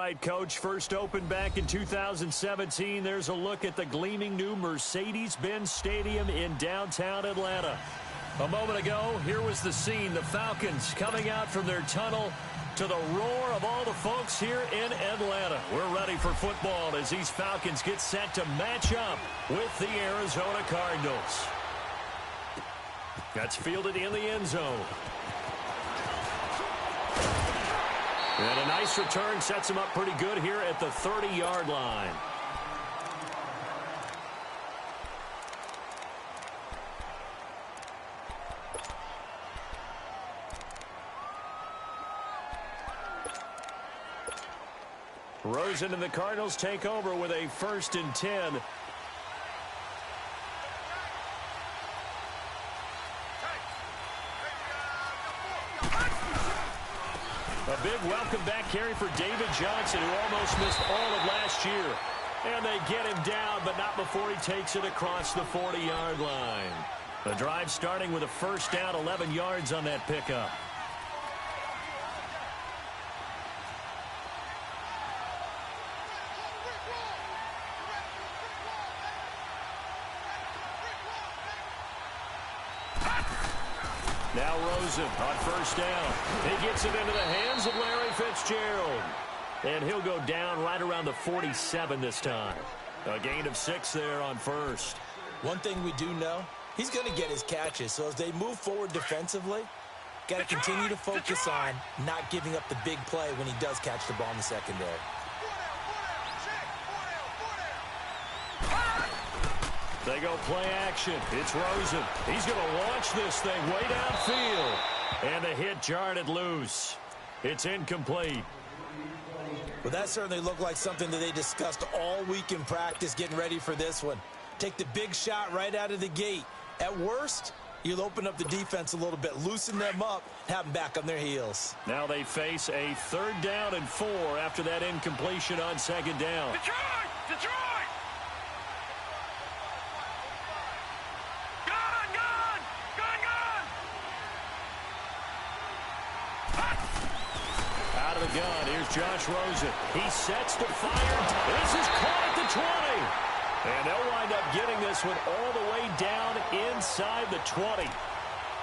right, Coach. First opened back in 2017. There's a look at the gleaming new Mercedes-Benz Stadium in downtown Atlanta. A moment ago, here was the scene. The Falcons coming out from their tunnel to the roar of all the folks here in Atlanta. We're ready for football as these Falcons get set to match up with the Arizona Cardinals. That's fielded in the end zone. And a nice return sets him up pretty good here at the 30-yard line. Rosen and the Cardinals take over with a 1st and 10. A big welcome back carry for David Johnson, who almost missed all of last year. And they get him down, but not before he takes it across the 40-yard line. The drive starting with a 1st down, 11 yards on that pickup. Now Rosen on 1st down. He gets it into the hands of Larry Fitzgerald. And he'll go down right around the 47 this time. A gain of 6 there on 1st. One thing we do know, he's going to get his catches. So as they move forward defensively, got to continue to focus on not giving up the big play when he does catch the ball in the secondary. They go play action. It's Rosen. He's going to launch this thing way downfield. And the hit jarred it loose. It's incomplete. Well, that certainly looked like something that they discussed all week in practice getting ready for this one. Take the big shot right out of the gate. At worst, you'll open up the defense a little bit, loosen them up, have them back on their heels. Now they face a 3rd down and 4 after that incompletion on 2nd down. Detroit! Detroit! Gun. Here's Josh Rosen. He sets to fire. This is caught at the 20. And they'll wind up getting this one all the way down inside the 20.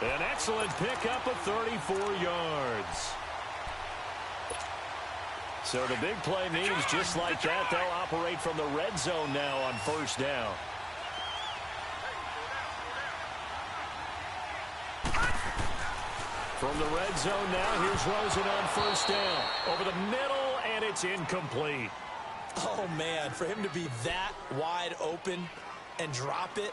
An excellent pickup of 34 yards. So the big play means just like that, they'll operate from the red zone now on 1st down. From the red zone now, here's Rosen on 1st down. Over the middle, and it's incomplete. Oh, man, for him to be that wide open and drop it,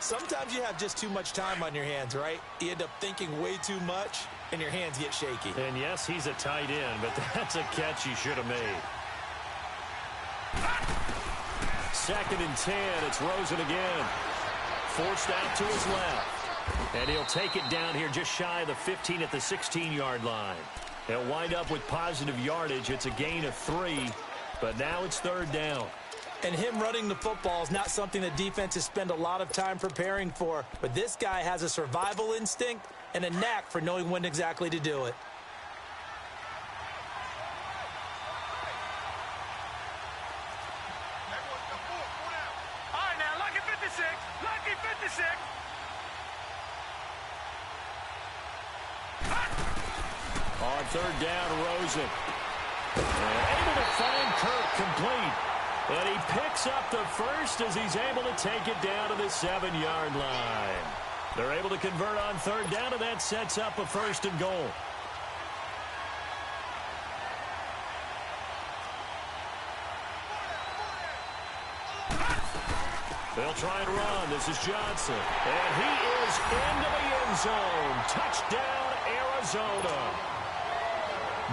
sometimes you have just too much time on your hands, right? You end up thinking way too much, and your hands get shaky. And, yes, he's a tight end, but that's a catch he should have made. 2nd and 10, it's Rosen again. Forced out to his left. And he'll take it down here just shy of the 15 at the 16-yard line. They'll wind up with positive yardage. It's a gain of 3, but now it's 3rd down. And him running the football is not something that defenses spend a lot of time preparing for. But this guy has a survival instinct and a knack for knowing when exactly to do it. All right, now, lucky 56. Lucky 56. On 3rd down, Rosen. Able to find Kirk complete. And he picks up the 1st as he's able to take it down to the 7-yard line. They're able to convert on 3rd down, and that sets up a 1st and goal. They'll try and run. This is Johnson. And he is into the end zone. Touchdown, Arizona.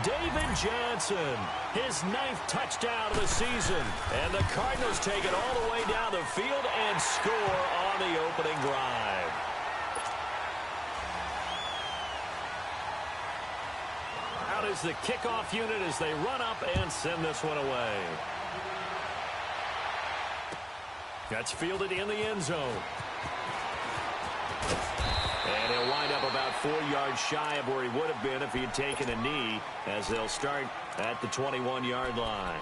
David Johnson, his 9th touchdown of the season. And the Cardinals take it all the way down the field and score on the opening drive. Out is the kickoff unit as they run up and send this one away. That's fielded in the end zone. And he'll wind up about 4 yards shy of where he would have been if he had taken a knee, as they'll start at the 21-yard line.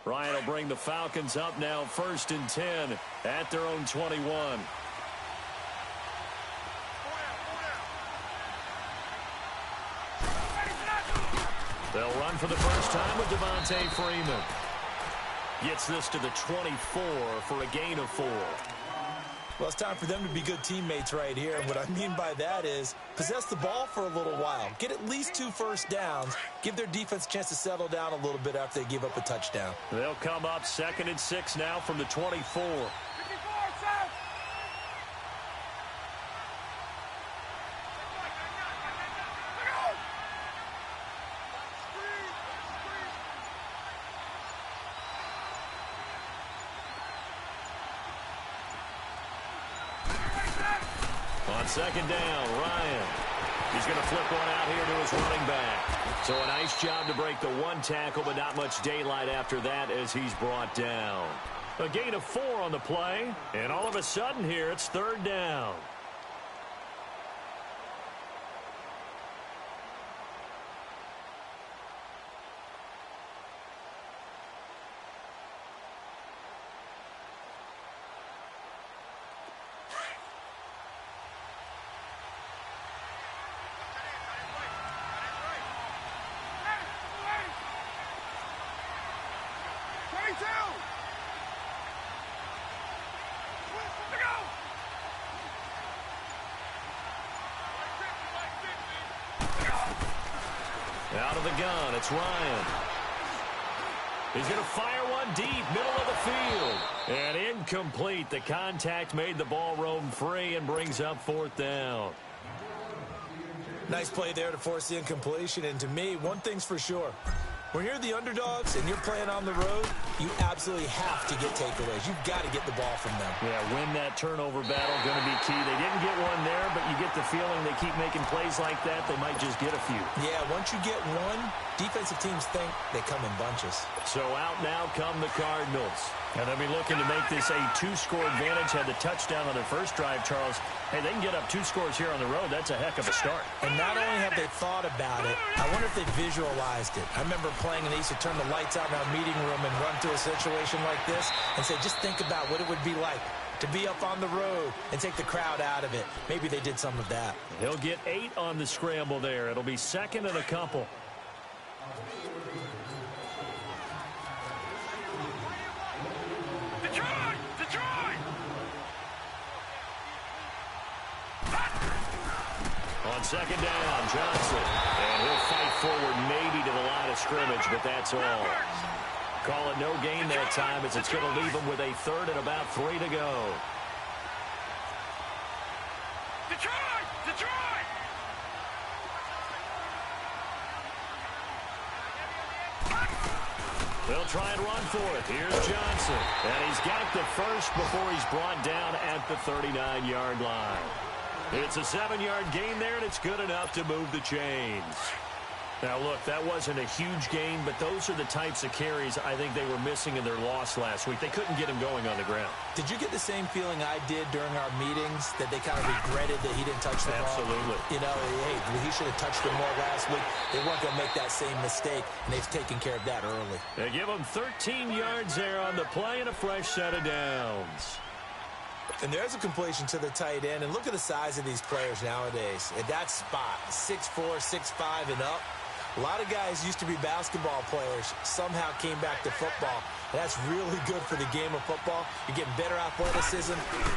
Ryan will bring the Falcons up now 1st and 10 at their own 21. They'll run for the first time with Devontae Freeman. Gets this to the 24 for a gain of 4. Well, it's time for them to be good teammates right here. And what I mean by that is possess the ball for a little while. Get at least 2 first downs. Give their defense a chance to settle down a little bit after they give up a touchdown. They'll come up 2nd and 6 now from the 24. On 2nd down, Ryan. He's going to flip one out here to his running back. So a nice job to break the 1 tackle, but not much daylight after that as he's brought down. A gain of 4 on the play, and all of a sudden here it's 3rd down. Out of the gun, it's Ryan. He's going to fire one deep, middle of the field. And incomplete. The contact made the ball roam free and brings up 4th down. Nice play there to force the incompletion. And to me, one thing's for sure. When you're the underdogs and you're playing on the road, you absolutely have to get takeaways. You've got to get the ball from them. Yeah, win that turnover battle, going to be key. They didn't get one there, but you get the feeling they keep making plays like that, they might just get a few. Yeah, once you get one, defensive teams think they come in bunches. So out now come the Cardinals. And they'll be looking to make this a 2-score advantage. Had the touchdown on their first drive, Charles. Hey, they can get up 2 scores here on the road. That's a heck of a start. And not only have they thought about it, I wonder if they visualized it. I remember playing and they used to turn the lights out in our meeting room and run through a situation like this and say, just think about what it would be like to be up on the road and take the crowd out of it. Maybe they did some of that. He'll get 8 on the scramble there. It'll be 2nd and a couple. On 2nd down, Johnson. And he'll fight forward maybe to the line of scrimmage, but that's all. Call it no gain that time as it's going to leave him with a 3rd and about 3 to go. Detroit! They'll try and run for it. Here's Johnson. And he's got the first before he's brought down at the 39-yard line. It's a 7-yard gain there, and it's good enough to move the chains. Now, look, that wasn't a huge gain, but those are the types of carries I think they were missing in their loss last week. They couldn't get him going on the ground. Did you get the same feeling I did during our meetings, that they kind of regretted that he didn't touch the ball? Absolutely. You know, hey, he should have touched it more last week. They weren't going to make that same mistake, and they've taken care of that early. They give him 13 yards there on the play and a fresh set of downs. And there's a completion to the tight end. And look at the size of these players nowadays. At that spot, 6'4", 6'5", and up. A lot of guys used to be basketball players, somehow came back to football. And that's really good for the game of football. You're getting better athleticism,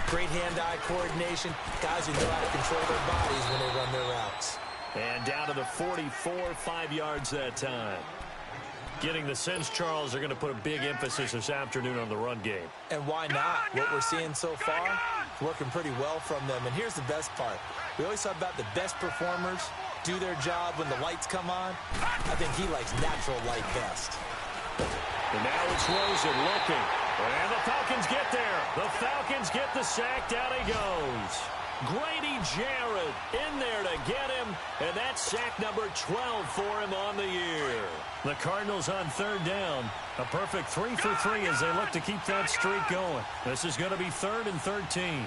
great hand-eye coordination, guys who know how to control their bodies when they run their routes. And down to the 44, 5 yards that time. Getting the sense, Charles, are going to put a big emphasis this afternoon on the run game. And why not? What we're seeing so far, working pretty well from them. And here's the best part. We always talk about the best performers do their job when the lights come on. I think he likes natural light best. And now it's Rosen looking. And the Falcons get there. The Falcons get the sack. Down he goes. Grady Jarrett in there to get him, and that's sack number 12 for him on the year. The Cardinals on third down. A perfect 3 for 3 as they look to keep that streak going. This is going to be 3rd and 13.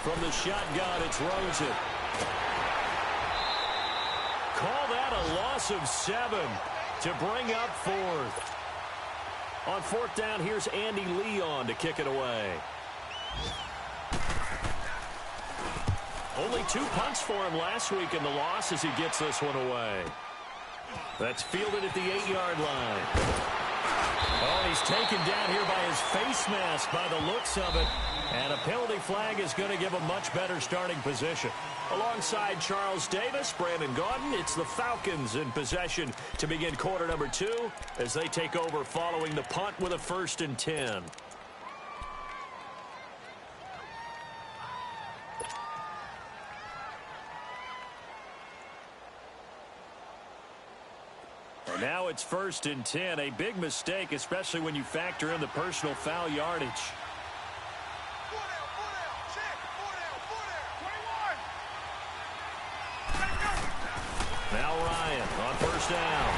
From the shotgun, it's Rosen. Call that a loss of 7 to bring up 4th. On 4th down, here's Andy Leon to kick it away. Only 2 punts for him last week in the loss as he gets this one away. That's fielded at the 8-yard line. Oh, he's taken down here by his face mask by the looks of it. And a penalty flag is going to give a much better starting position. Alongside Charles Davis, Brandon Gaudin, it's the Falcons in possession to begin quarter number 2 as they take over following the punt with a 1st and 10. And now it's 1st and 10. A big mistake, especially when you factor in the personal foul yardage. Now Ryan on 1st down.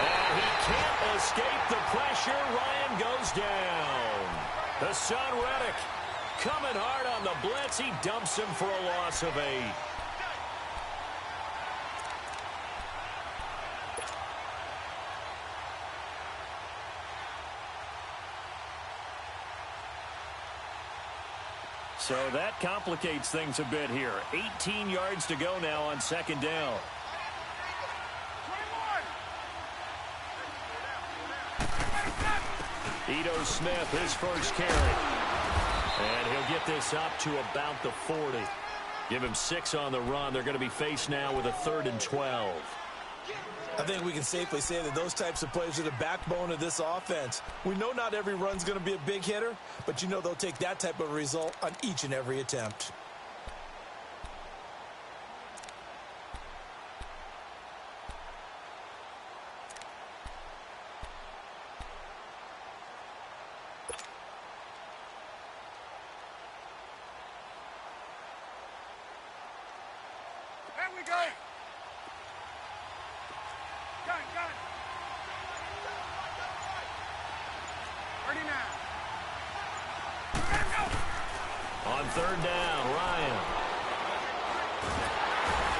And he can't escape the pressure. Ryan goes down. The son Reddick coming hard on the blitz. He dumps him for a loss of 8. So that complicates things a bit here. 18 yards to go now on 2nd down. Ito Smith, his first carry. And he'll get this up to about the 40. Give him 6 on the run. They're going to be faced now with a 3rd and 12. I think we can safely say that those types of plays are the backbone of this offense. We know not every run's going to be a big hitter, but you know they'll take that type of result on each and every attempt. There we go. Gun. 39. Let him go. On 3rd down, Ryan.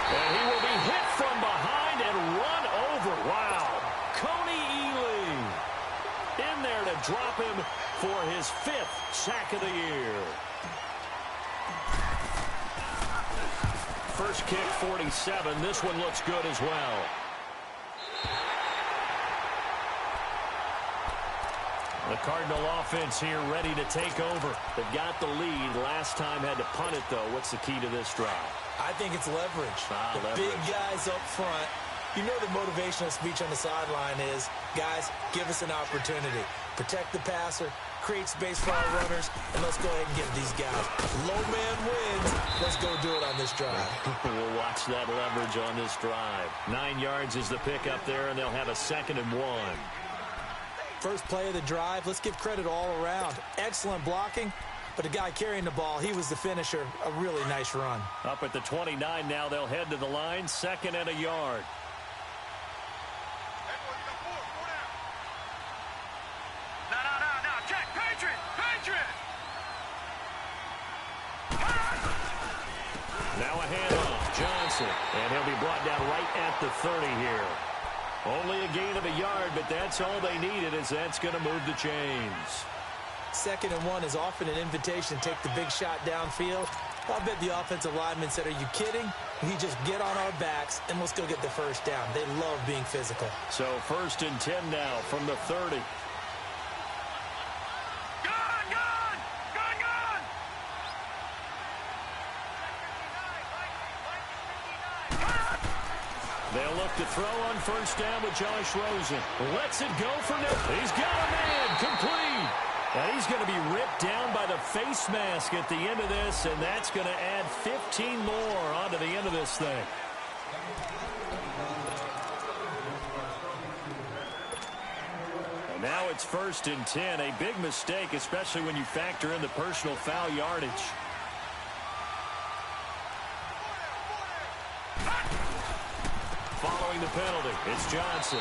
And he will be hit from behind and run over. Wow. Coney Ealy in there to drop him for his 5th sack of the year. First kick, 47. This one looks good as well. The Cardinal offense here ready to take over. They've got the lead. Last time had to punt it, though. What's the key to this drive? I think it's leverage. Leverage. Big guys up front. You know the motivational speech on the sideline is, guys, give us an opportunity. Protect the passer, create space for our runners, and let's go ahead and give these guys. Low man wins. Let's go do it on this drive. We'll watch that leverage on this drive. 9 yards is the pick up there, and they'll have a 2nd and 1. First play of the drive, let's give credit all around. Excellent blocking, but the guy carrying the ball, he was the finisher. A really nice run. Up at the 29 now, they'll head to the line. 2nd and a yard. No. Check. Patriot. Now a handoff. Johnson. And he'll be brought down right at the 30 here. Only a gain of a yard, but that's all they needed, as that's going to move the chains. 2nd and 1 is often an invitation to take the big shot downfield. I bet the offensive lineman said, are you kidding? We just get on our backs and let's go get the 1st down. They love being physical. So 1st and 10 now from the 30. They'll look to throw on 1st down with Josh Rosen. Lets it go for no. He's got a man complete. And he's going to be ripped down by the face mask at the end of this, and that's going to add 15 more onto the end of this thing. And now it's 1st and 10. A big mistake, especially when you factor in the personal foul yardage. Following the penalty, it's Johnson.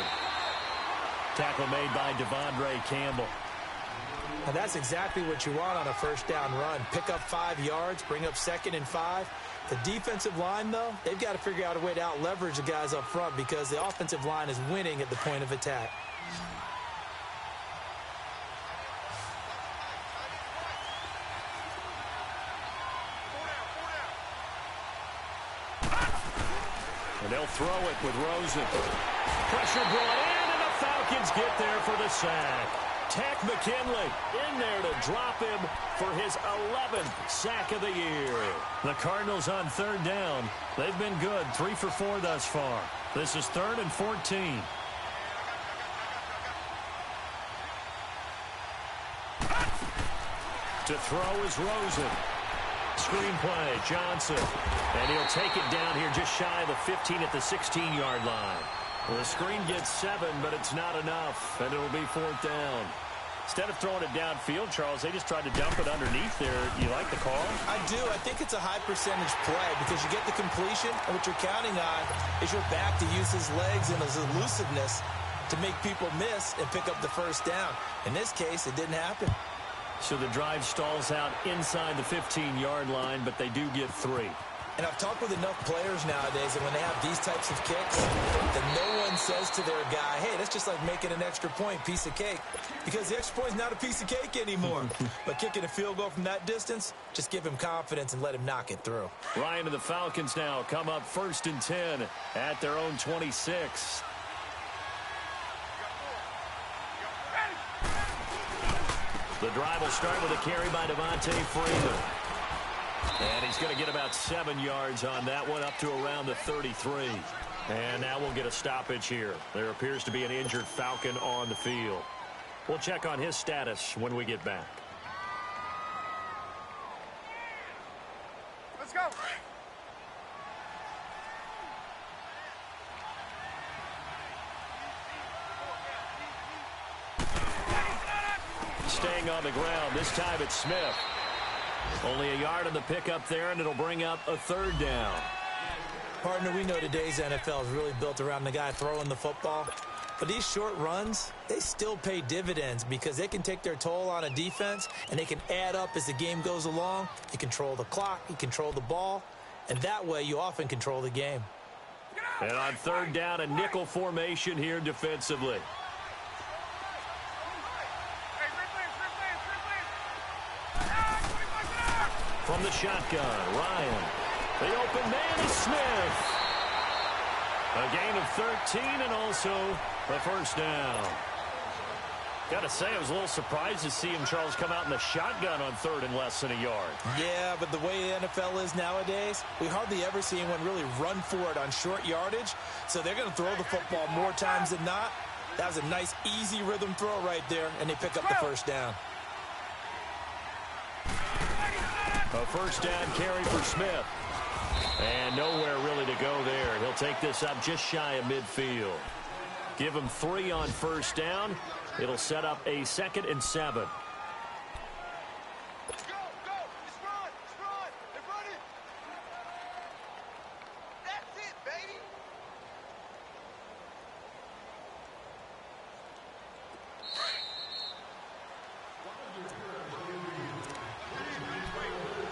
Tackle made by Devondre Campbell. And that's exactly what you want on a first down run. Pick up 5 yards, bring up 2nd and 5. The defensive line, though, they've got to figure out a way to out-leverage the guys up front because the offensive line is winning at the point of attack. And they'll throw it with Rosen. Pressure brought in, and the Falcons get there for the sack. Tack McKinley in there to drop him for his 11th sack of the year. The Cardinals on 3rd down. They've been good, 3 for 4 thus far. This is 3rd and 14. To throw is Rosen. Screenplay, Johnson. And he'll take it down here just shy of the 15 at the 16-yard line. Well, the screen gets 7, but it's not enough, and it'll be 4th down. Instead of throwing it downfield, Charles, they just tried to dump it underneath there. You like the call? I do. I think it's a high-percentage play because you get the completion, and what you're counting on is your back to use his legs and his elusiveness to make people miss and pick up the first down. In this case, it didn't happen. So the drive stalls out inside the 15-yard line, but they do get 3. And I've talked with enough players nowadays that when they have these types of kicks, that no one says to their guy, hey, that's just like making an extra point, piece of cake. Because the extra point is not a piece of cake anymore. But kicking a field goal from that distance, just give him confidence and let him knock it through. Ryan and the Falcons now come up 1st and 10 at their own 26. The drive will start with a carry by Devontae Freeman. And he's going to get about 7 yards on that one, up to around the 33. And now we'll get a stoppage here. There appears to be an injured Falcon on the field. We'll check on his status when we get back. Let's go. Staying on the ground. This time it's Smith. Only a yard on the pickup there, and it'll bring up a 3rd down. Partner, we know today's NFL is really built around the guy throwing the football. But these short runs, they still pay dividends because they can take their toll on a defense, and they can add up as the game goes along. You control the clock, you control the ball, and that way you often control the game. And on 3rd down, a nickel formation here defensively. From the shotgun, Ryan. The open man is Smith. A gain of 13 and also the 1st down. Got to say, I was a little surprised to see him, Charles, come out in the shotgun on 3rd and less than a yard. Yeah, but the way the NFL is nowadays, we hardly ever see anyone really run for it on short yardage. So they're going to throw the football more times than not. That was a nice, easy rhythm throw right there, and they pick up the 1st down. A 1st down carry for Smith. And nowhere really to go there. He'll take this up just shy of midfield. Give him 3 on 1st down. It'll set up a 2nd and 7. Go, go. Just run. Just run. They're running. That's it, baby.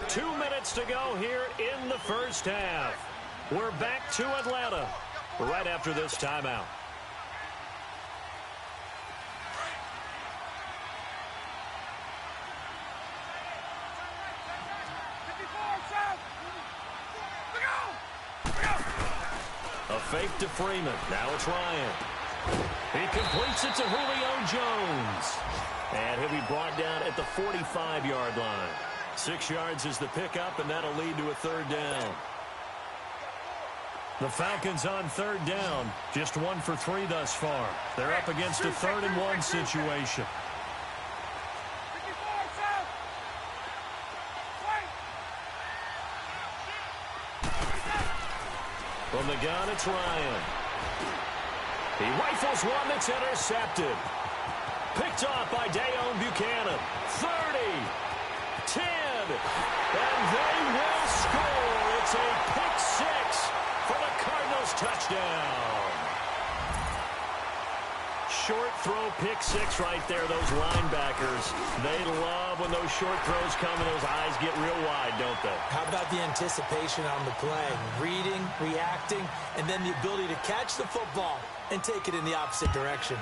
Two minutes to go here in the 1st half. We're back to Atlanta right after this timeout. A fake to Freeman. Now it's Ryan. He completes it to Julio Jones. And he'll be brought down at the 45-yard line. 6 yards is the pickup, and that'll lead to a 3rd down. The Falcons on 3rd down. Just 1 for 3 thus far. They're up against a 3rd and 1 situation. From the gun, it's Ryan. He rifles one that's intercepted. Picked off by Dayon Buchanan. 30, 10, and they will score. It's a pick six for the Cardinals touchdown. Short throw pick six right there. Those linebackers, they love when those short throws come and those eyes get real wide, don't they? How about the anticipation on the play? Reading, reacting, and then the ability to catch the football and take it in the opposite direction.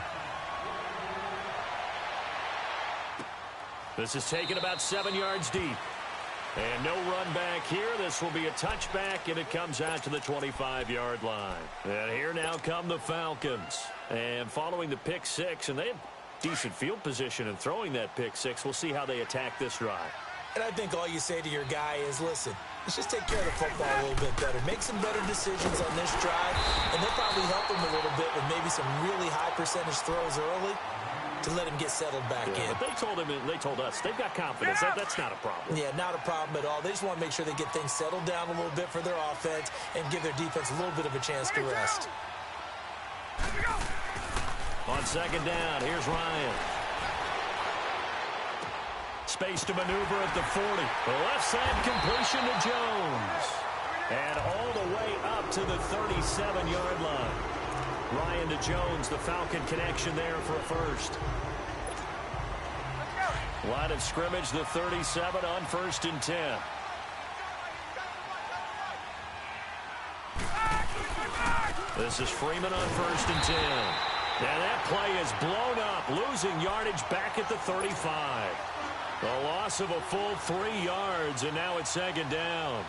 This is taken about 7 yards deep. And no run back here. This will be a touchback, and it comes out to the 25-yard line. And here now come the Falcons. And following the pick six, and they have decent field position in throwing that pick six. We'll see how they attack this drive. And I think all you say to your guy is, listen, let's just take care of the football a little bit better. Make some better decisions on this drive, and they'll probably help him a little bit with maybe some really high percentage throws early to let him get settled back in. But they told us they've got confidence. That's not a problem. Yeah, not a problem at all. They just want to make sure they get things settled down a little bit for their offense and give their defense a little bit of a chance to rest. On second down, here's Ryan. Space to maneuver at the 40. The left side completion to Jones. And all the way up to the 37-yard line. Ryan to Jones, the Falcon connection there for a first. Line of scrimmage, the 37 on 1st and 10. This is Freeman on 1st and 10. And that play is blown up, losing yardage back at the 35. The loss of a full 3 yards, and now it's second down.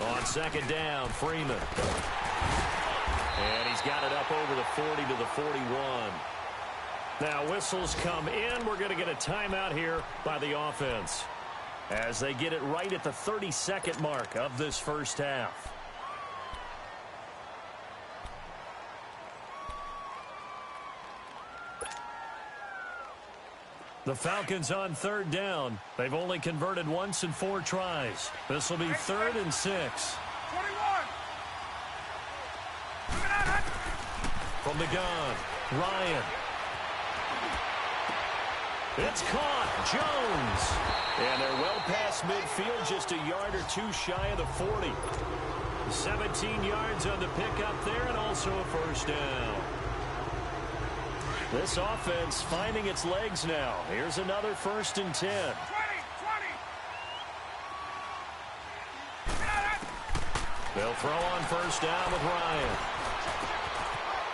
On second down, Freeman. And he's got it up over the 40 to the 41. Now whistles come in. We're going to get a timeout here by the offense as they get it right at the 32nd mark of this first half. The Falcons on third down. They've only converted once in 4 tries. This will be 3rd and 6. 21. From the gun, Ryan. It's caught. Jones. And they're well past midfield, just a yard or 2 shy of the 40. 17 yards on the pickup there, and also a first down. This offense finding its legs now. Here's another 1st and 10. 20. They'll throw on first down with Ryan.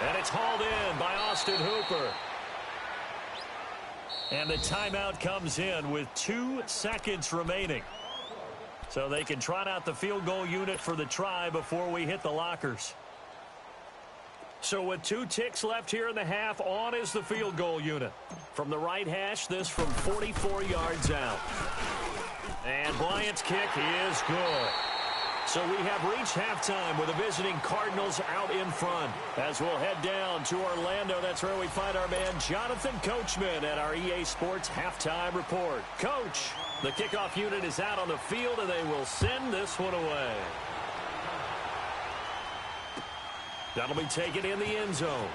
And it's hauled in by Austin Hooper. And the timeout comes in with 2 seconds remaining. So they can trot out the field goal unit for the try before we hit the lockers. So with 2 ticks left here in the half, on is the field goal unit. From the right hash, this from 44 yards out. And Bryant's kick is good. So we have reached halftime with the visiting Cardinals out in front. As we'll head down to Orlando, that's where we find our man Jonathan Coachman at our EA Sports Halftime Report. Coach, the kickoff unit is out on the field, and they will send this one away. That'll be taken in the end zone.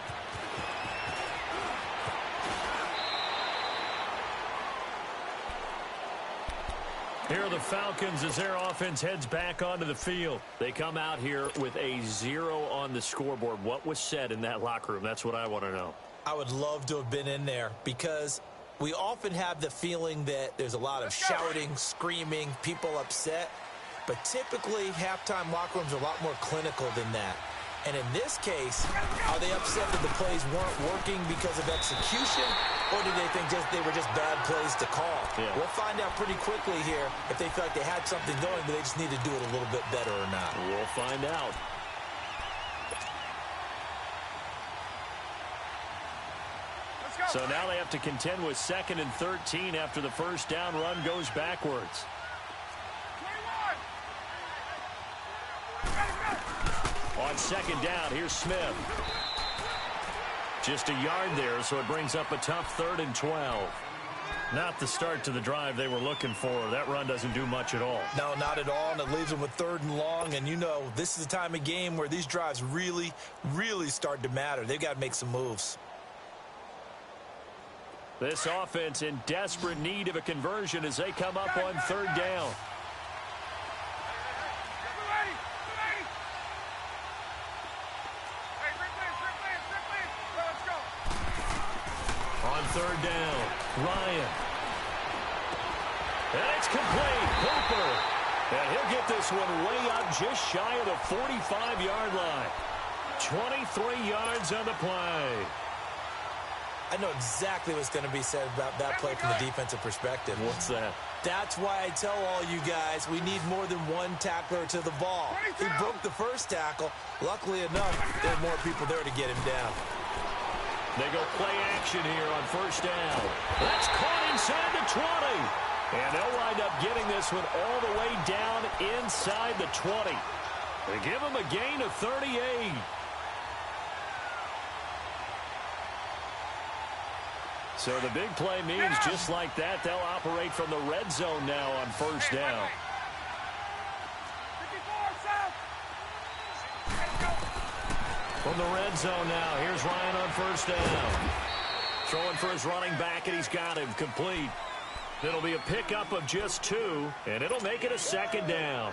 Here are the Falcons as their offense heads back onto the field. They come out here with a 0 on the scoreboard. What was said in that locker room? That's what I want to know. I would love to have been in there because we often have the feeling that there's a lot of shouting, screaming, people upset. But typically, halftime locker rooms are a lot more clinical than that. And in this case, are they upset that the plays weren't working because of execution, or did they think they were just bad plays to call? Yeah. We'll find out pretty quickly here if they feel like they had something going, but they just need to do it a little bit better or not. We'll find out. So now they have to contend with 2nd and 13 after the first down run goes backwards. 21. on second down. Here's Smith. Just a yard there, so it brings up a tough 3rd and 12. Not the start to the drive they were looking for. That run doesn't do much at all. No, not at all, and it leaves them with 3rd and long. And, you know, this is the time of game where these drives really, really start to matter. They've got to make some moves. This offense in desperate need of a conversion as they come up on 3rd down. On 3rd down, Ryan. And it's complete. Hooper. And he'll get this one way up just shy of the 45-yard line. 23 yards on the play. I know exactly what's going to be said about that play from the defensive perspective. What's that? That's why I tell all you guys we need more than one tackler to the ball. He broke the first tackle. Luckily enough, there are more people there to get him down. They go play action here on 1st down. That's caught inside the 20. And they'll wind up getting this one all the way down inside the 20. They give them a gain of 38. So the big play means just like that, they'll operate from the red zone now on 1st down. From the red zone now, here's Ryan on 1st down. Throwing for his running back, and he's got him complete. It'll be a pickup of just 2, and it'll make it a 2nd down.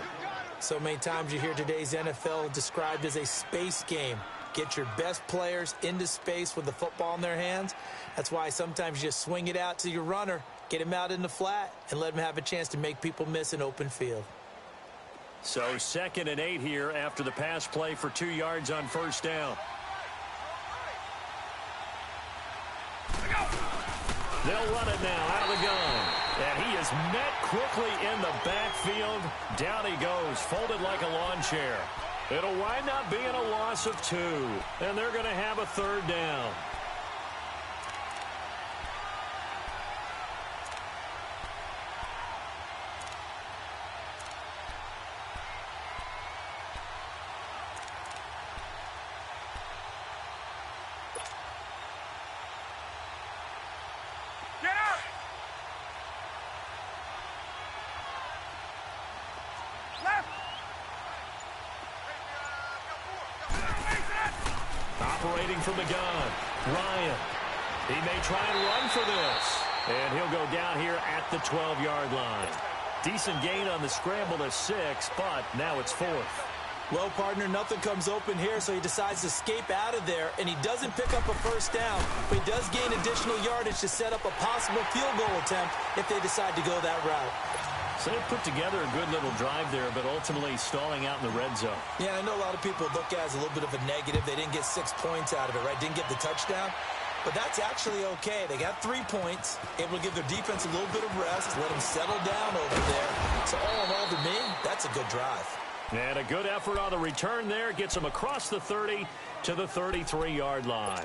So many times you hear today's NFL described as a space game. Get your best players into space with the football in their hands. That's why sometimes you just swing it out to your runner, get him out in the flat, and let him have a chance to make people miss an open field. So 2nd and 8 here after the pass play for 2 yards on 1st down. They'll run it now out of the gun. And he is met quickly in the backfield. Down he goes, folded like a lawn chair. It'll wind up being a loss of 2. And they're going to have a 3rd down. Operating from the gun, Ryan. He may try and run for this. And he'll go down here at the 12-yard line. Decent gain on the scramble to 6, but now it's 4th. Well, partner, nothing comes open here, so he decides to escape out of there, and he doesn't pick up a 1st down, but he does gain additional yardage to set up a possible field goal attempt if they decide to go that route. So they put together a good little drive there, but ultimately stalling out in the red zone. Yeah, I know a lot of people look at it as a little bit of a negative. They didn't get 6 points out of it, right? Didn't get the touchdown. But that's actually okay. They got 3 points, able to give their defense a little bit of rest, let them settle down over there. So all in all, to me, that's a good drive. And a good effort on the return there. Gets them across the 30 to the 33-yard line.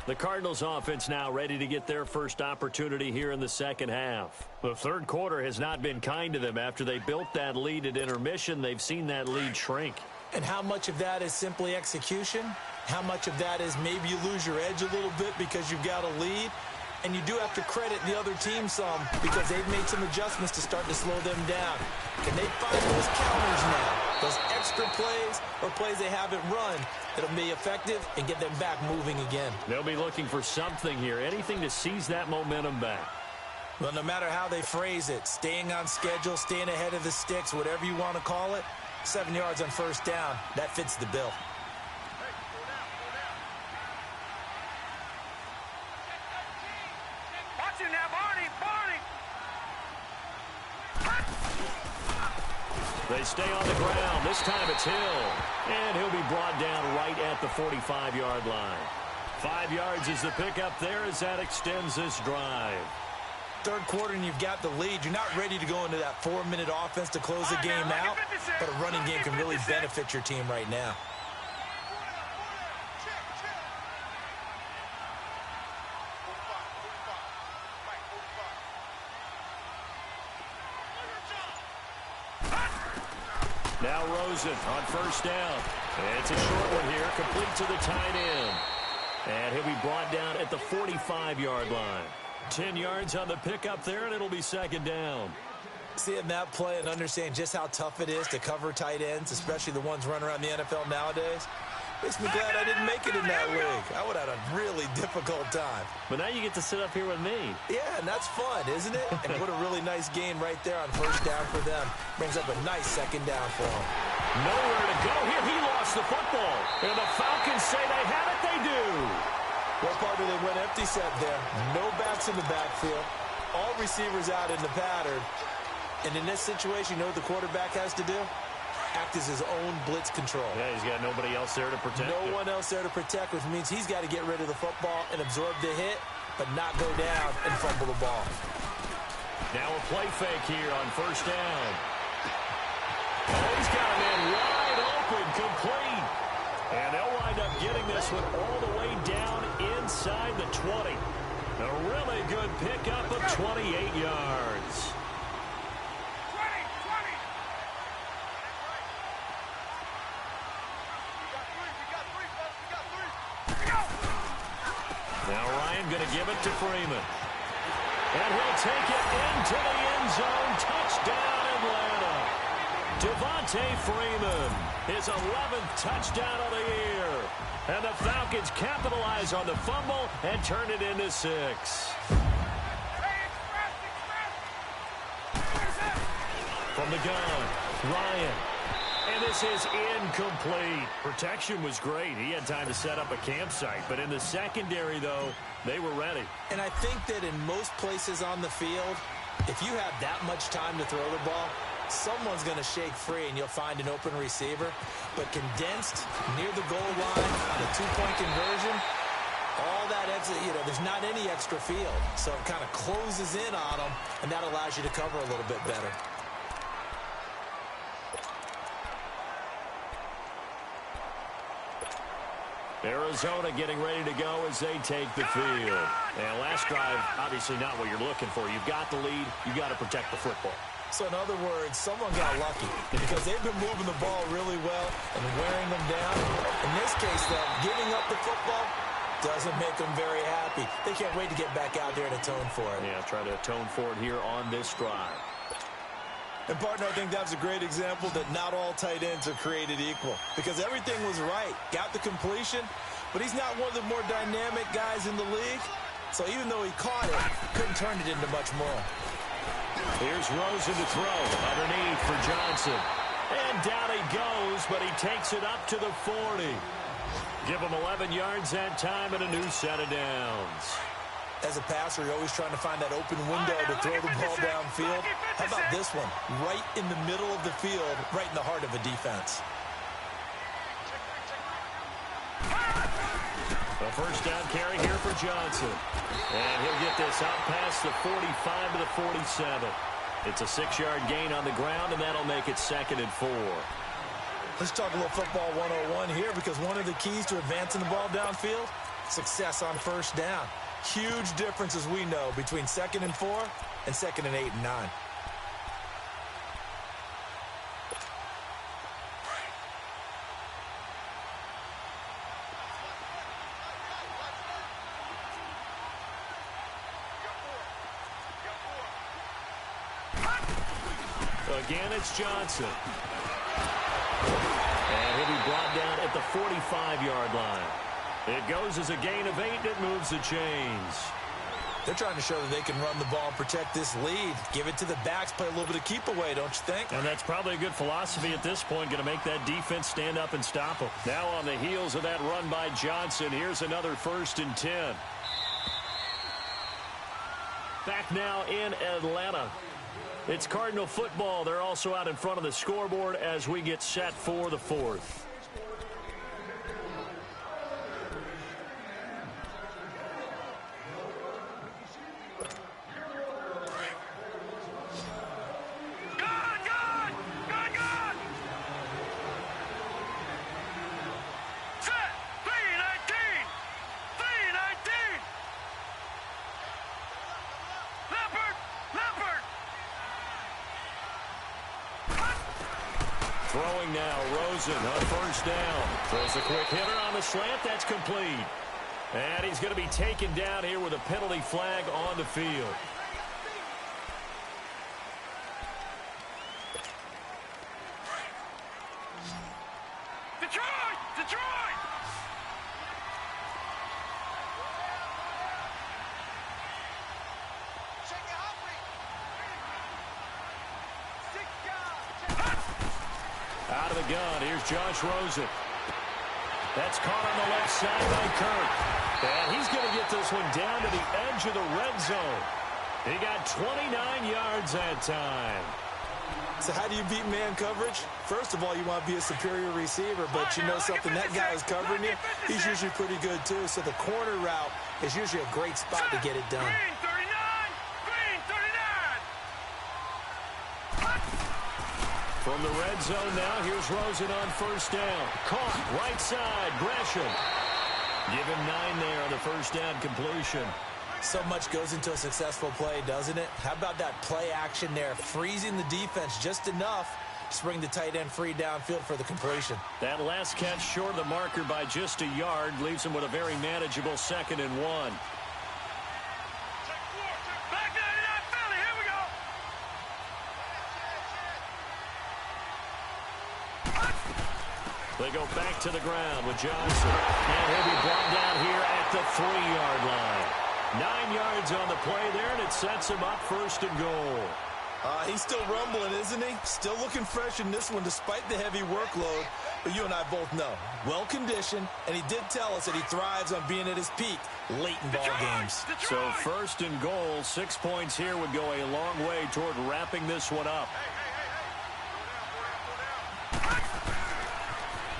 The Cardinals offense now ready to get their first opportunity here in the 2nd half. The 3rd quarter has not been kind to them. After they built that lead at intermission, they've seen that lead shrink. And how much of that is simply execution? How much of that is maybe you lose your edge a little bit because you've got a lead? And you do have to credit the other team some because they've made some adjustments to start to slow them down. Can they find those counters now? Those extra plays or plays they haven't run that'll be effective and get them back moving again. They'll be looking for something here, anything to seize that momentum back. Well, no matter how they phrase it, staying on schedule, staying ahead of the sticks, whatever you want to call it, 7 yards on 1st down, that fits the bill. Watch it now, Barney! They stay on the ground. This time it's Hill. And he'll be brought down right at the 45-yard line. 5 yards is the pickup there as that extends this drive. 3rd quarter and you've got the lead. You're not ready to go into that 4-minute offense to close the game out, but a running game can really benefit your team right now. Now Rosen on 1st down. And it's a short one here, complete to the tight end. And he'll be brought down at the 45-yard line. 10 yards on the pickup there, and it'll be second down. Seeing that play and understanding just how tough it is to cover tight ends, especially the ones running around the NFL nowadays, makes me glad I didn't make it in that league. I would have had a really difficult time. But now you get to sit up here with me. Yeah, and that's fun, isn't it? And what a really nice gain right there on first down for them. Brings up a nice second down for them. Nowhere to go here. He lost the football. And the Falcons say they have it. They do. Well, partner, they went empty set there. No backs in the backfield. All receivers out in the pattern. And in this situation, you know what the quarterback has to do? Act as his own blitz control. Yeah, he's got nobody else there to protect No one else there to protect, which means he's got to get rid of the football and absorb the hit, but not go down and fumble the ball. Now a play fake here on first down. Oh, he's got a man wide open, complete. And they'll wind up getting this one all the way down inside the 20. A really good pickup of 28 yards. Now Ryan going to give it to Freeman. And he'll take it into the end zone. Touchdown, Atlanta. Devontae Freeman, his 11th touchdown of the year. And the Falcons capitalize on the fumble and turn it into 6. From the gun, Ryan. And this is incomplete. Protection was great. He had time to set up a campsite. But in the secondary, though, they were ready. And I think that in most places on the field, if you have that much time to throw the ball, someone's going to shake free and you'll find an open receiver. But condensed near the goal line on a two-point conversion, all that extra, there's not any extra field. So it kind of closes in on them, and that allows you to cover a little bit better. Arizona getting ready to go as they take the field. And last drive, obviously not what you're looking for. You've got the lead. You've got to protect the football. So in other words, someone got lucky because they've been moving the ball really well and wearing them down. In this case, though, giving up the football doesn't make them very happy. They can't wait to get back out there and atone for it. Yeah, try to atone for it here on this drive. And, partner, I think that's a great example that not all tight ends are created equal because everything was right. Got the completion, but he's not one of the more dynamic guys in the league. So even though he caught it, couldn't turn it into much more. Here's Rosen to throw. Underneath for Johnson. And down he goes, but he takes it up to the 40. Give him 11 yards that time and a new set of downs. As a passer, you're always trying to find that open window to throw the ball downfield. How about this one? Right in the middle of the field, right in the heart of a defense. A first down carry here for Johnson. And he'll get this out past the 45 to the 47. It's a 6-yard gain on the ground, and that'll make it 2nd and 4. Let's talk a little football 101 here because one of the keys to advancing the ball downfield, success on first down. Huge difference, as we know, between 2nd and 4 and 2nd and 8 and 9. Again, it's Johnson. And he'll be brought down at the 45-yard line. It goes as a gain of 8, and it moves the chains. They're trying to show that they can run the ball and protect this lead. Give it to the backs, play a little bit of keep away, don't you think? And that's probably a good philosophy at this point, going to make that defense stand up and stop them. Now on the heels of that run by Johnson, here's another 1st and 10. Back now in Atlanta. It's Cardinal football. They're also out in front of the scoreboard as we get set for the 4th. Throwing now, Rosen on first down. Throws a quick hitter on the slant. That's complete. And he's going to be taken down here with a penalty flag on the field. Detroit! Detroit! Out of the gun, here's Josh Rosen. That's caught on the left side by Kirk. And he's going to get this one down to the edge of the red zone. He got 29 yards that time. So how do you beat man coverage? First of all, you want to be a superior receiver, but you know something, that guy who's covering you, he's usually pretty good too. So the corner route is usually a great spot to get it done. Green 39! Green 39! From the red zone now, here's Rosen on first down. Caught, right side, Gresham. Give him 9 there on the first down completion. So much goes into a successful play, doesn't it? How about that play action there, freezing the defense just enough to bring the tight end free downfield for the completion. That last catch short of the marker by just a yard leaves him with a very manageable 2nd and 1. Back 99 Philly, here we go! They go back to the ground with Johnson. And he'll be brought down here at the 3-yard line. 9 yards on the play there, and it sets him up 1st and goal. He's still rumbling, isn't he? Still looking fresh in this one despite the heavy workload. But you and I both know, well-conditioned, and he did tell us that he thrives on being at his peak late in ball games. So 1st and goal, 6 points here would go a long way toward wrapping this one up.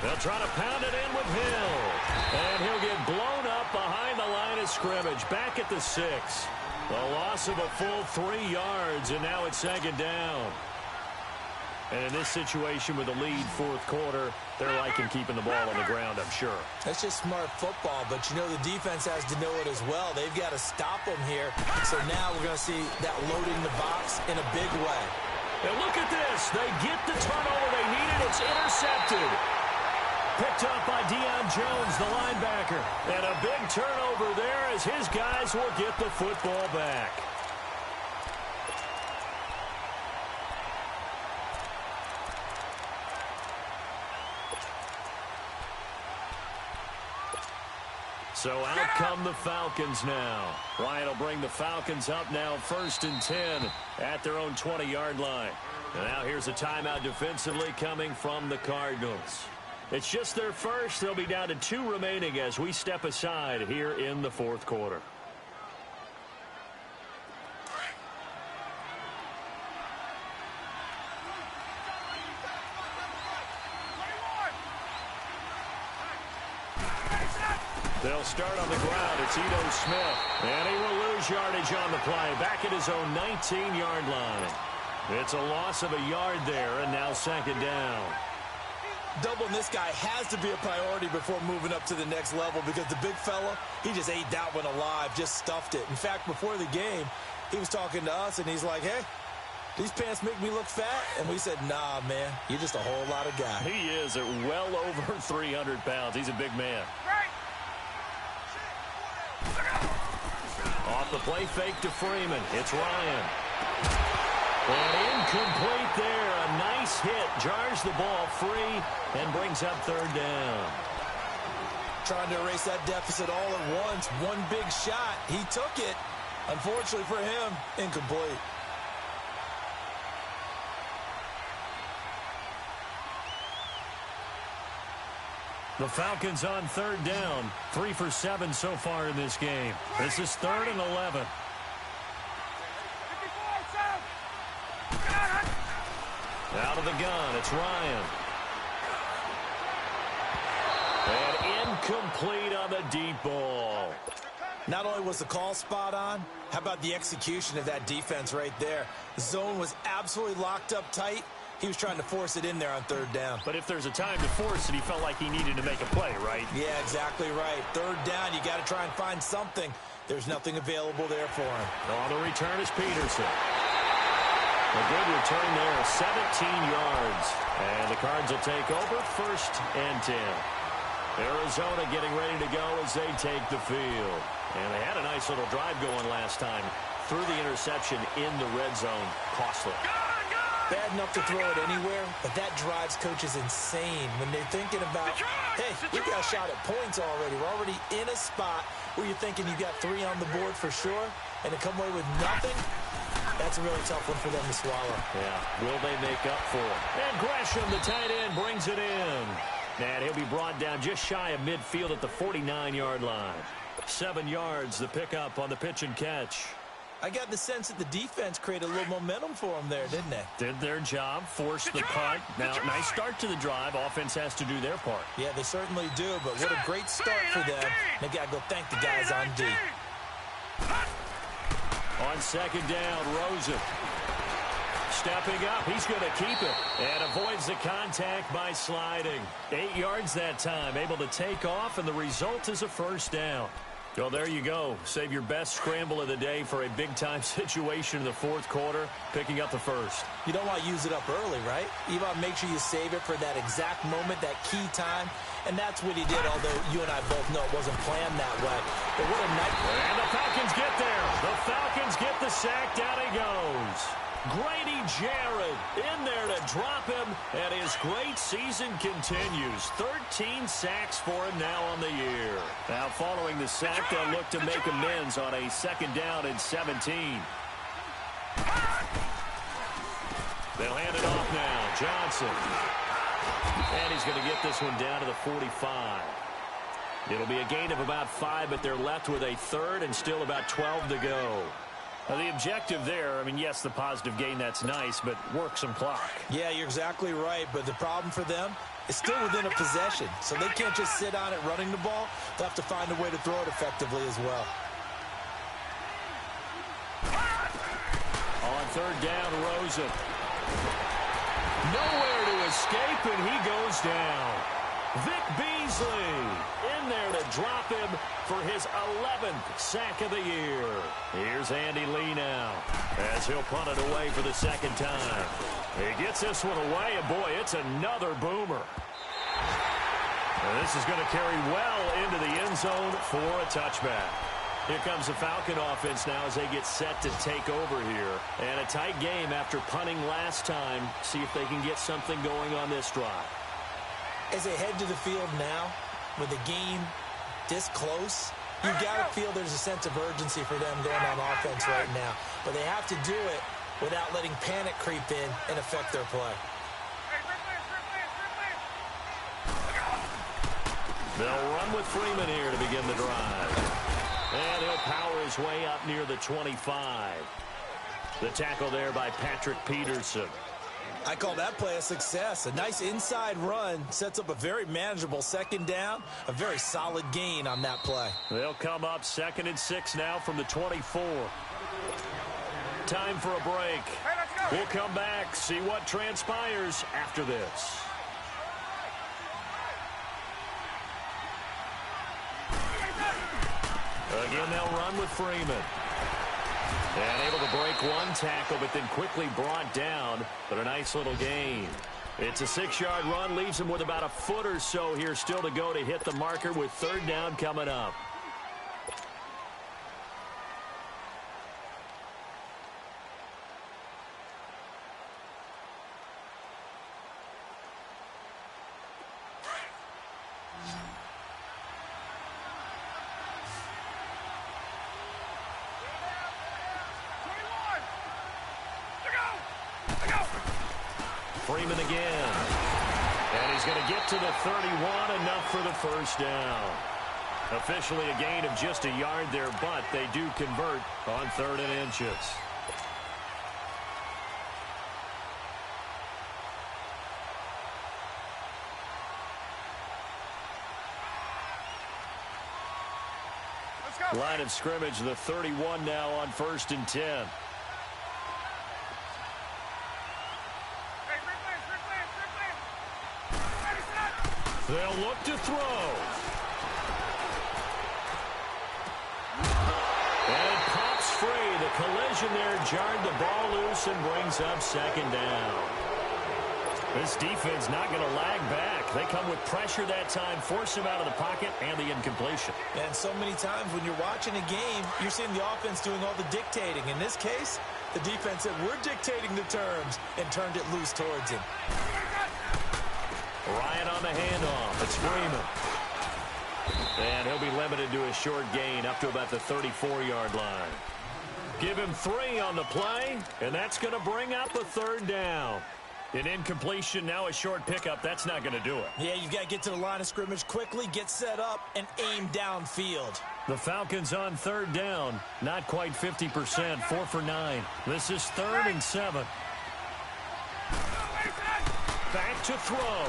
They'll try to pound it in with Hill. And he'll get blown up behind the line of scrimmage. Back at the 6. The loss of a full 3 yards, and now it's 2nd down. And in this situation with the lead 4th quarter, they're liking keeping the ball on the ground, I'm sure. That's just smart football, but you know the defense has to know it as well. They've got to stop them here. So now we're going to see that loading the box in a big way. And look at this. They get the turnover they needed. It's intercepted. Picked up by Deion Jones, the linebacker. And a big turnover there as his guys will get the football back. So out come the Falcons now. Ryan will bring the Falcons up now 1st and 10 at their own 20-yard line. And now here's a timeout defensively coming from the Cardinals. It's just their first. They'll be down to 2 remaining as we step aside here in the 4th quarter. They'll start on the ground. It's Ito Smith. And he will lose yardage on the play. Back at his own 19-yard line. It's a loss of a yard there, and now 2nd down. Doubling this guy has to be a priority before moving up to the next level because the big fella, he just ate that one alive, just stuffed it. In fact, before the game, he was talking to us, and he's like, hey, these pants make me look fat. And we said, nah, man, you're just a whole lot of guy. He is at well over 300 pounds. He's a big man. Off the play fake to Freeman. It's Ryan. And incomplete there. A nice hit. Jars the ball free and brings up 3rd down. Trying to erase that deficit all at once. One big shot. He took it. Unfortunately for him, incomplete. The Falcons on 3rd down. 3 for 7 so far in this game. This is 3rd and 11. Out of the gun, it's Ryan. And incomplete on the deep ball. Not only was the call spot on, how about the execution of that defense right there? The zone was absolutely locked up tight. He was trying to force it in there on 3rd down. But if there's a time to force it, he felt like he needed to make a play, right? Yeah, exactly right. 3rd down, you got to try and find something. There's nothing available there for him. On the return is Peterson. A good return there, 17 yards. And the Cards will take over, 1st and 10. Arizona getting ready to go as they take the field. And they had a nice little drive going last time. Threw the interception in the red zone. Costly. Bad enough to throw it anywhere, but that drives coaches insane when they're thinking about, hey, we got a shot at points already. We're already in a spot where you're thinking you got 3 on the board for sure, and to come away with nothing, that's a really tough one for them to swallow. Yeah, will they make up for it? And Gresham, the tight end, brings it in. And he'll be brought down just shy of midfield at the 49-yard line. 7 yards, the pickup on the pitch and catch. I got the sense that the defense created a little momentum for them there, didn't they? Did their job, forced the punt. Now, nice start to the drive. Offense has to do their part. Yeah, they certainly do, but what a great start for them. They got to go thank the guys on D. On 2nd down, Rosen. Stepping up, he's going to keep it. And avoids the contact by sliding. 8 yards that time, able to take off, and the result is a 1st down. Well, there you go. Save your best scramble of the day for a big-time situation in the 4th quarter, picking up the 1st. You don't want to use it up early, right? You want to make sure you save it for that exact moment, that key time, and that's what he did, although you and I both know it wasn't planned that way. But what a night. And the Falcons get there. The Falcons get the sack. Down he goes. Grady Jarrett in there to drop him, and his great season continues. 13 sacks for him now on the year. Now, following the sack, they'll look to make amends on a 2nd down and 17. They'll hand it off now. Johnson. And he's going to get this one down to the 45. It'll be a gain of about 5, but they're left with a 3rd and still about 12 to go. Now, the objective there, I mean, yes, the positive gain, that's nice, but work some clock. Yeah, you're exactly right, but the problem for them is still within a possession, so they can't just sit on it running the ball. They'll have to find a way to throw it effectively as well. On 3rd down, Rosen. Nowhere to escape, and he goes down. Vic Beasley in there to drop him for his 11th sack of the year. Here's Andy Lee now as he'll punt it away for the 2nd time. He gets this one away, and boy, it's another boomer. And this is going to carry well into the end zone for a touchback. Here comes the Falcon offense now as they get set to take over here. And a tight game after punting last time. See if they can get something going on this drive. As they head to the field now, with the game this close, you've got to feel there's a sense of urgency for them going on offense right now. But they have to do it without letting panic creep in and affect their play. They'll run with Freeman here to begin the drive. And he'll power his way up near the 25. The tackle there by Patrick Peterson. I call that play a success. A nice inside run sets up a very manageable 2nd down. A very solid gain on that play. They'll come up 2nd and 6 now from the 24. Time for a break. Hey, let's go. We'll come back, see what transpires after this. Again, they'll run with Freeman. And able to break one tackle, but then quickly brought down. But a nice little gain. It's a 6-yard run, leaves him with about a foot or so here still to go to hit the marker with 3rd down coming up. Freeman again. And he's going to get to the 31, enough for the 1st down. Officially a gain of just a yard there, but they do convert on 3rd and inches. Line of scrimmage, the 31 now on 1st and 10. They'll look to throw. And pops free. The collision there jarred the ball loose and brings up second down. This defense not going to lag back. They come with pressure that time, force him out of the pocket, and the incompletion. And so many times when you're watching a game, you're seeing the offense doing all the dictating. In this case, the defense said, we're dictating the terms, and turned it loose towards him. Ryan on the handoff. It's Freeman. And he'll be limited to a short gain up to about the 34-yard line. Give him 3 on the play, and that's going to bring up a third down. An incompletion, now a short pickup. That's not going to do it. Yeah, you've got to get to the line of scrimmage quickly, get set up, and aim downfield. The Falcons on third down. Not quite 50%, 4 for 9. This is 3rd and 7. Back to throw.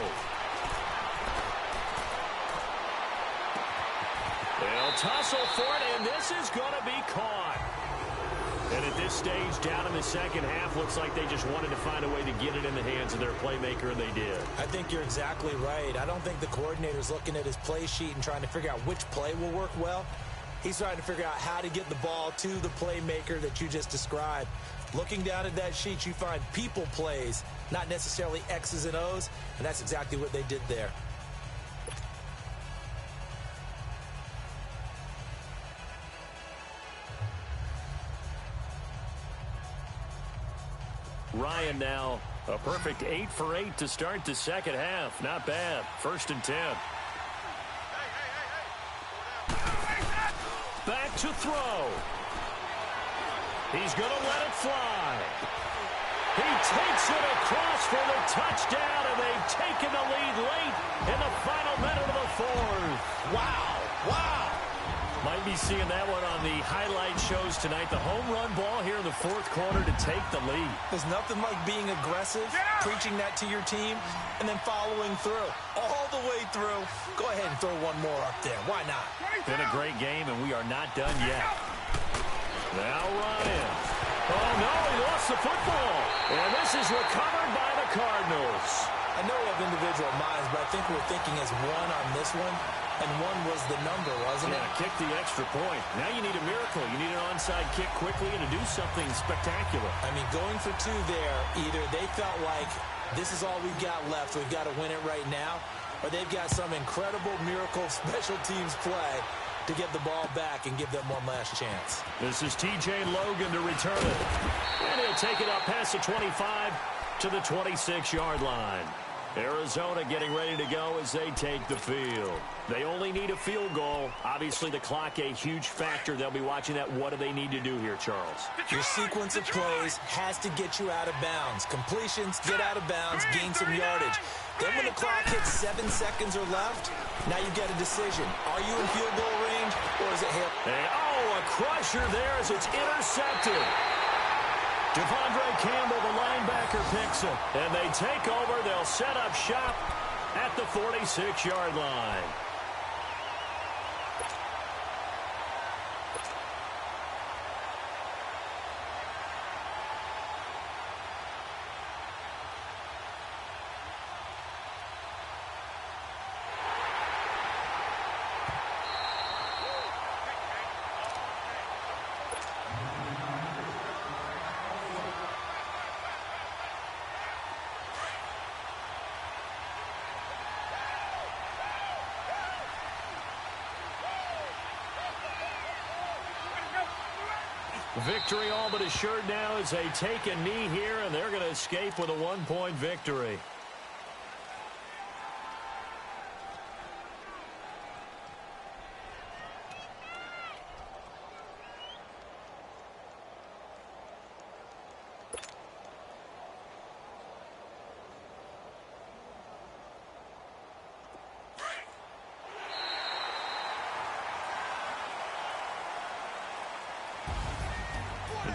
They'll tussle for it, and this is going to be caught. And at this stage, down in the second half, looks like they just wanted to find a way to get it in the hands of their playmaker, and they did. I think you're exactly right. I don't think the coordinator's looking at his play sheet and trying to figure out which play will work well. He's trying to figure out how to get the ball to the playmaker that you just described. Looking down at that sheet, you find people plays, not necessarily X's and O's, and that's exactly what they did there. Ryan now a perfect 8 for 8 to start the second half. Not bad. 1st and 10. Back to throw. He's going to let it fly. He takes it across for the touchdown, and they've taken the lead late in the final minute of the 4th. Wow. Wow. Might be seeing that one on the highlight shows tonight. The home run ball here in the 4th quarter to take the lead. There's nothing like being aggressive, preaching that to your team, and then following through. All the way through. Go ahead and throw one more up there. Why not? Been a great game, and we are not done yet. Now Ryan. Oh, no, he lost the football. And this is recovered by the Cardinals. I know we have individual minds, but I think we're thinking as one on this one. And 1 was the number, wasn't it? Yeah, kick the extra point. Now you need a miracle. You need an onside kick quickly and to do something spectacular. I mean, going for 2 there, either they felt like this is all we've got left, we've got to win it right now, or they've got some incredible miracle special teams play to get the ball back and give them one last chance. This is T.J. Logan to return it. And he'll take it up past the 25 to the 26-yard line. Arizona getting ready to go as they take the field. They only need a field goal. Obviously, the clock a huge factor. They'll be watching that. What do they need to do here, Charles? Your sequence of plays has to get you out of bounds. Completions, get out of bounds, gain some yardage. Then when the clock hits 7 seconds or left, now you get a decision. Are you in field goal range, or is it hit? And, oh, a crusher there as it's intercepted. Devondre Campbell, the linebacker, picks it. And they take over. They'll set up shop at the 46-yard line. Victory all but assured now as they take a knee here, and they're going to escape with a 1-point victory.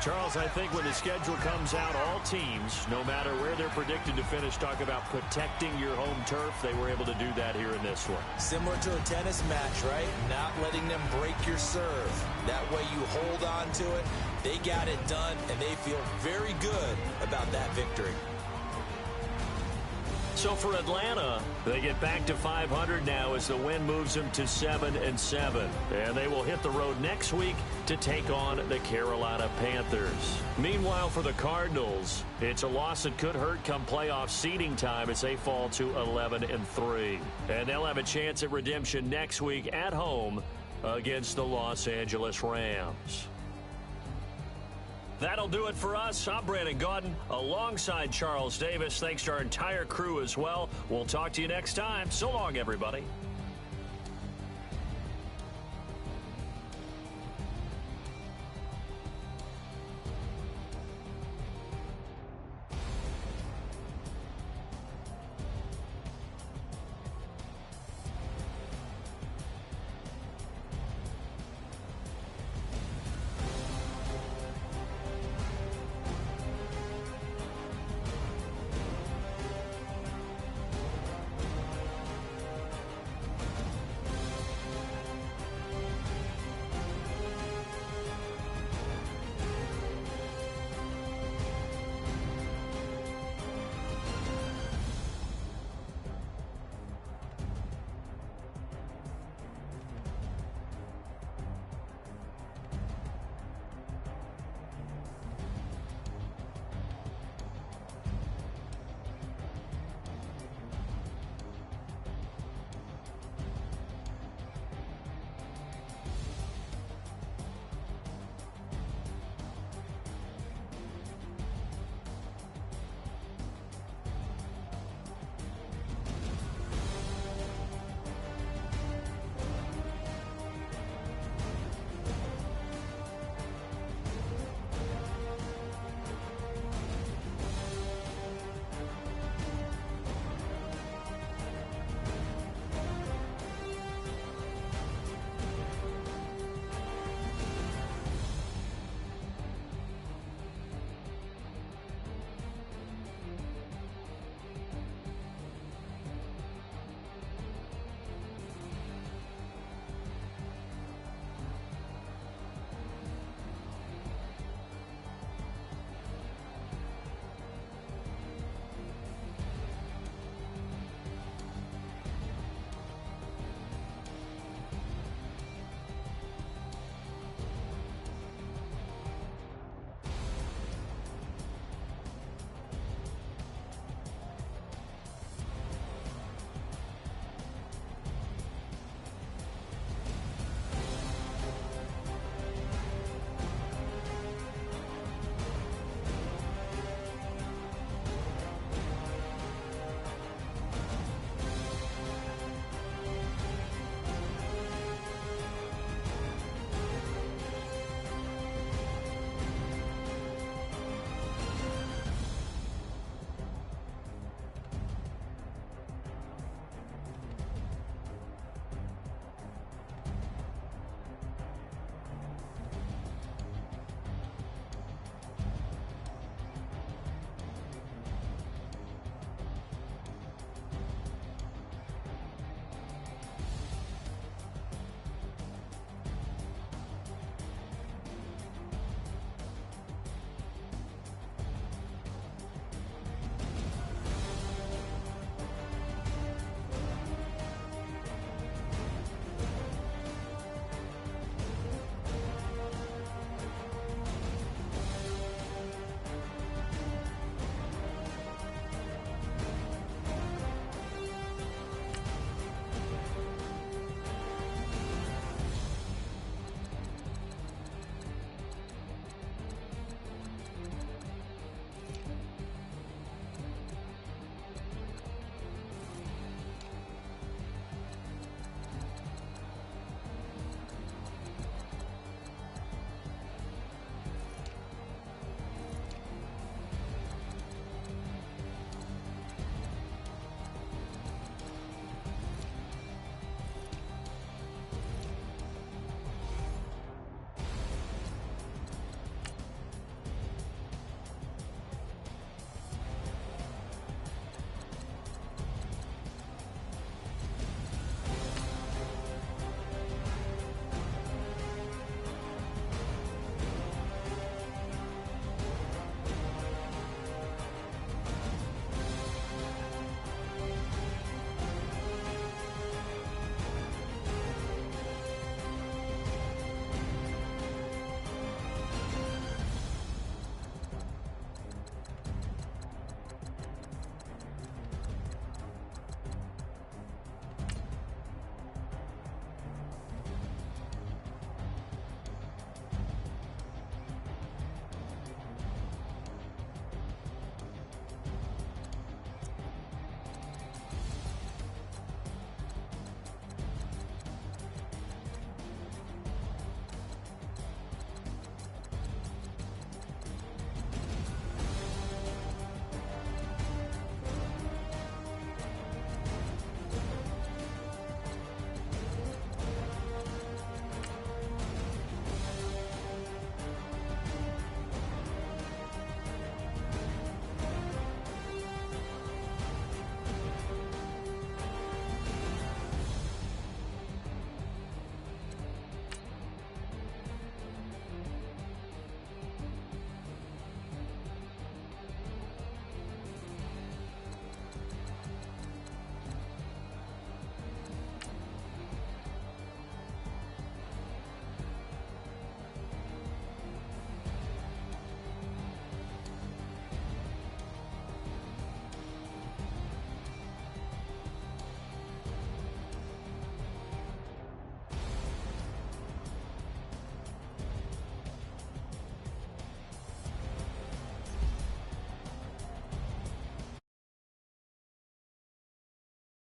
Charles, I think when the schedule comes out, all teams, no matter where they're predicted to finish, talk about protecting your home turf. They were able to do that here in this one. Similar to a tennis match, right? Not letting them break your serve. That way you hold on to it. They got it done, and they feel very good about that victory. So for Atlanta, they get back to 500 now as the win moves them to 7-7. And they will hit the road next week to take on the Carolina Panthers. Meanwhile, for the Cardinals, it's a loss that could hurt come playoff seeding time as they fall to 11-3. And they'll have a chance at redemption next week at home against the Los Angeles Rams. That'll do it for us. I'm Brandon Gaudin alongside Charles Davis. Thanks to our entire crew as well. We'll talk to you next time. So long, everybody.